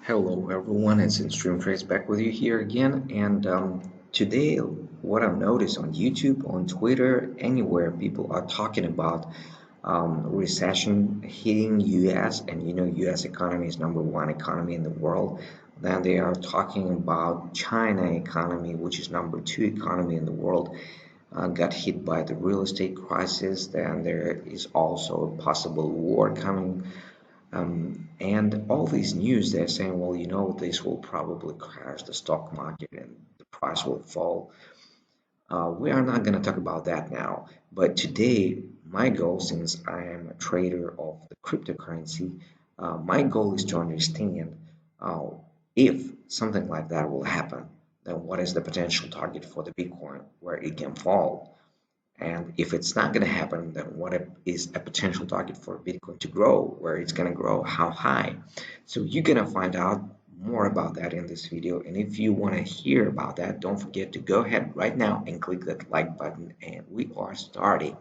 Hello everyone, it's Stream Trades back with you here again. And today, what I've noticed on YouTube, on Twitter, anywhere, people are talking about recession hitting US, and US economy is number one economy in the world. Then they are talking about China economy, which is number two economy in the world, got hit by the real estate crisis. Then there is also a possible war coming, and all these news, they're saying, well, this will probably crash the stock market and the price will fall. We are not going to talk about that now. But today, my goal, since I am a trader of the cryptocurrency, my goal is to understand uh, if something like that will happen, then what is the potential target for the Bitcoin where it can fall? And if it's not going to happen, then what is a potential target for Bitcoin to grow? Where it's going to grow? How high? So you're going to find out more about that in this video. And if you want to hear about that, don't forget to go ahead right now and click that like button. And we are starting.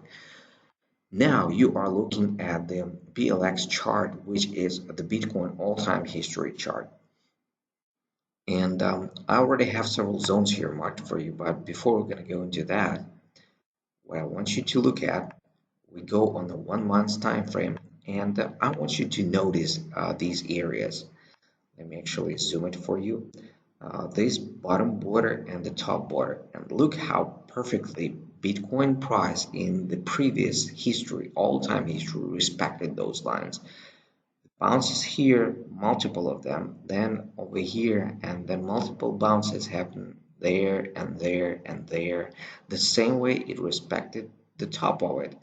Now you are looking at the BLX chart, which is the Bitcoin all-time history chart. And I already have several zones here marked for you. But before we're going to go into that, what I want you to look at, we go on the 1 month time frame, and I want you to notice these areas. Let me actually zoom it for you. This bottom border and the top border, and look how perfectly Bitcoin price in the previous history, all-time history, respected those lines. Bounces here, multiple of them, then over here, and then multiple bounces happen there and there and there, the same way it respected the top of it.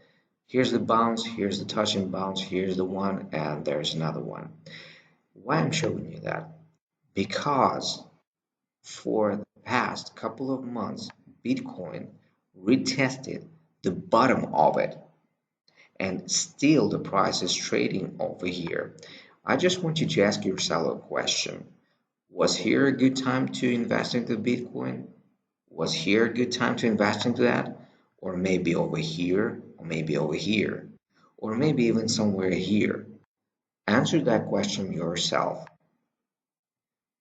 Here's the bounce, here's the touch and bounce, here's the one, and there's another one. Why I'm showing you that? Because for the past couple of months, Bitcoin retested the bottom of it, and still the price is trading over here. I just want you to ask yourself a question. Was here a good time to invest into Bitcoin? Was here a good time to invest into that? Or maybe over here, or maybe over here, or maybe even somewhere here? Answer that question yourself.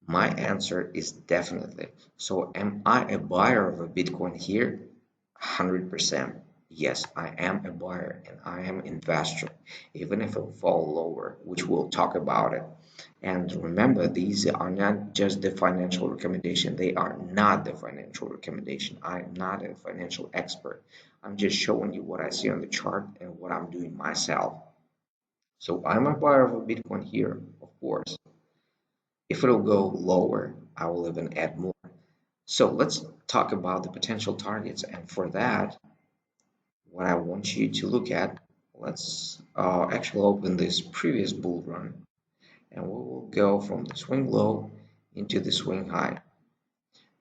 My answer is definitely. So am I a buyer of a Bitcoin here? 100%. Yes, I am a buyer and I am an investor, even if it will fall lower, which we'll talk about it. And remember, these are not just the financial recommendation. They are not the financial recommendation. I am not a financial expert. I'm just showing you what I see on the chart and what I'm doing myself. So I'm a buyer of a Bitcoin here, of course. If it'll go lower, I will even add more. So let's talk about the potential targets. And for that, what I want you to look at, let's actually open this previous bull run, and we will go from the swing low into the swing high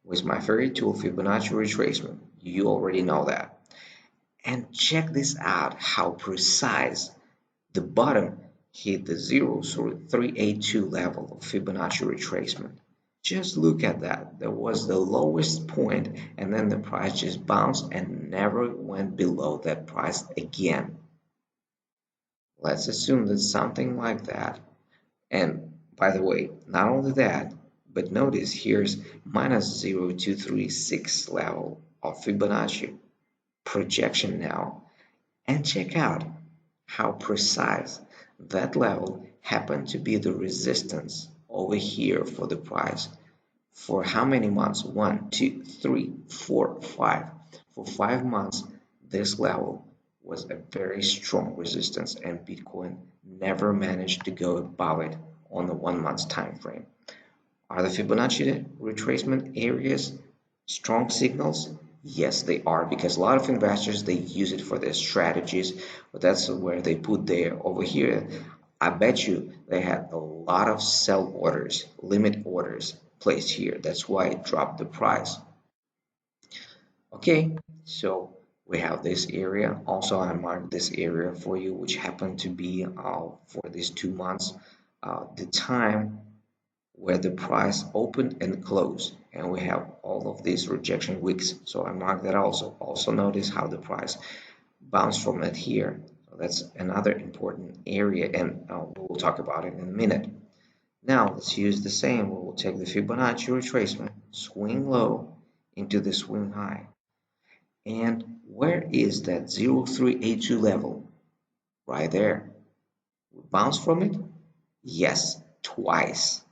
with my favorite tool, Fibonacci retracement. You already know that. And check this out, how precise the bottom hit the 0.382 level of Fibonacci retracement. Just look at that. That was the lowest point, and then the price just bounced and never went below that price again. Let's assume that something like that. And by the way, not only that, but notice here's minus 0.236 level of Fibonacci projection now. And check out how precise that level happened to be the resistance over here for the price. For how many months? 1, 2, 3, 4, 5. For 5 months, this level was a very strong resistance, and Bitcoin never managed to go above it on the 1 month time frame. Are the Fibonacci retracement areas strong signals? Yes, they are, because a lot of investors, they use it for their strategies, but that's where they put their over here. I bet you they had a lot of sell orders, limit orders placed here. That's why it dropped the price. Okay, so we have this area. Also, I marked this area for you, which happened to be for these 2 months, the time where the price opened and closed, and we have all of these rejection wicks. So I marked that also. Also notice how the price bounced from it here. So that's another important area, and we'll talk about it in a minute. Now let's use the same. We'll take the Fibonacci retracement, swing low into the swing high. And where is that 0382 level? Right there. We bounce from it? Yes, twice.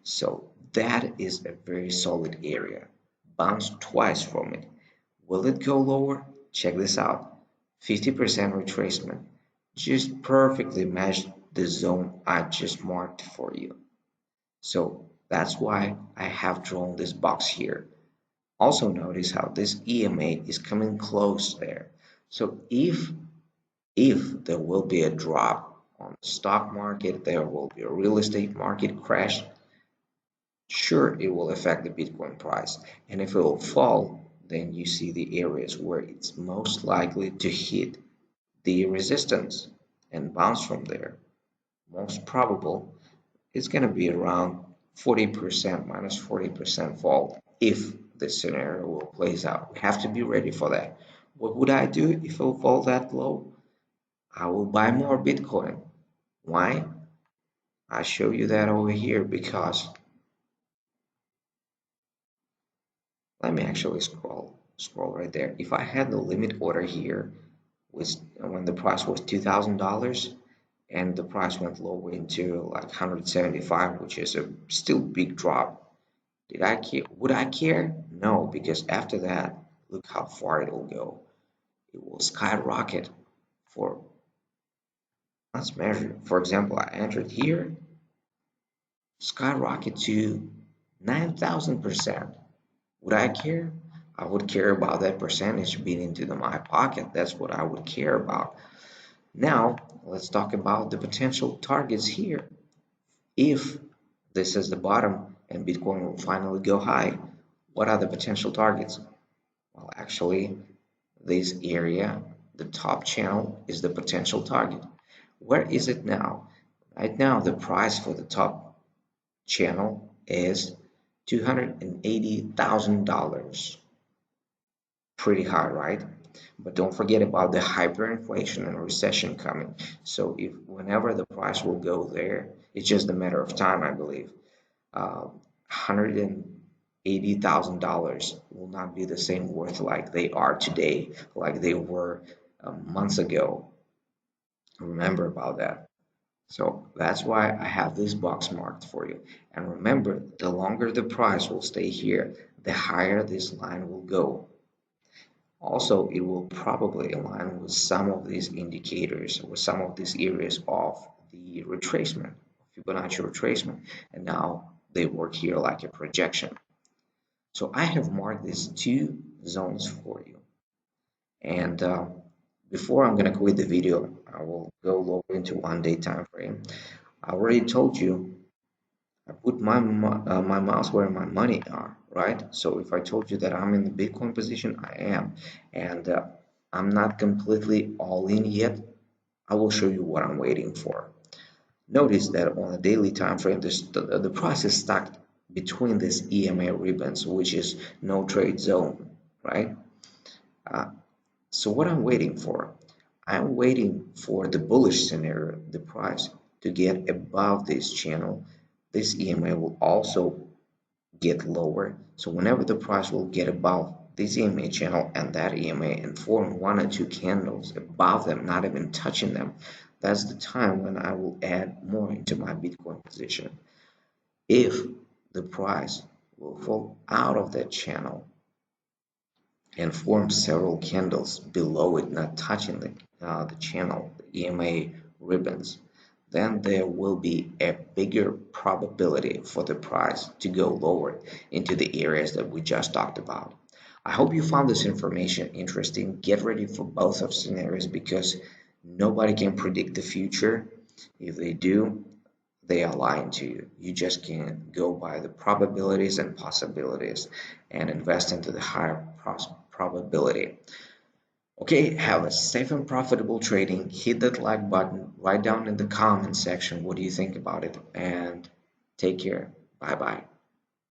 So that is a very solid area. Bounce twice from it. Will it go lower? Check this out. 50% retracement. Just perfectly matched the zone I just marked for you. So that's why I have drawn this box here. Also notice how this EMA is coming close there. So if there will be a drop on the stock market, there will be a real estate market crash, sure, it will affect the Bitcoin price. And if it will fall, then you see the areas where it's most likely to hit the resistance and bounce from there. Most probable it's going to be around 40% minus 40% fall if this scenario will plays out. We have to be ready for that. What would I do if it will fall that low? I will buy more Bitcoin. Why? I show you that over here because let me actually scroll right there. If I had the limit order here was when the price was $2,000 and the price went lower into like 175, which is a still big drop. Did I care? Would I care? No, because after that, look how far it will go. It will skyrocket for, let's measure. For example, I entered here, skyrocket to 9,000%. Would I care? I would care about that percentage being into my pocket. That's what I would care about. Now, let's talk about the potential targets here. If this is the bottom and Bitcoin will finally go high, what are the potential targets? Well, actually, this area, the top channel, is the potential target. Where is it now? Right now, the price for the top channel is $280,000. Pretty high, right? But don't forget about the hyperinflation and recession coming. So if whenever the price will go there, it's just a matter of time, I believe. $180,000 will not be the same worth like they are today, like they were months ago. Remember about that. So that's why I have this box marked for you. And remember, the longer the price will stay here, the higher this line will go. Also, it will probably align with some of these indicators, with some of these areas of the retracement, Fibonacci retracement, and now they work here like a projection. So I have marked these two zones for you. And before I'm going to quit the video, I will go lower into 1 day time frame. I already told you I put my mouse where my money are, right? So if I told you that I'm in the Bitcoin position, I am, and I'm not completely all in yet. I will show you what I'm waiting for. Notice that on a daily time frame, the price is stuck between these EMA ribbons, which is no trade zone, right? Uh, so what I'm waiting for? I'm waiting for the bullish scenario, the price to get above this channel. This EMA will also get lower. So whenever the price will get above this EMA channel and that EMA and form one or two candles above them, not even touching them, that's the time when I will add more into my Bitcoin position. If the price will fall out of that channel and form several candles below it, not touching the channel, the EMA ribbons, then there will be a bigger probability for the price to go lower into the areas that we just talked about. I hope you found this information interesting. Get ready for both of scenarios because nobody can predict the future. If they do, they are lying to you. You just can't go by the probabilities and possibilities and invest into the higher probability. Okay, have a safe and profitable trading. Hit that like button. Write down in the comment section what do you think about it and take care. Bye bye.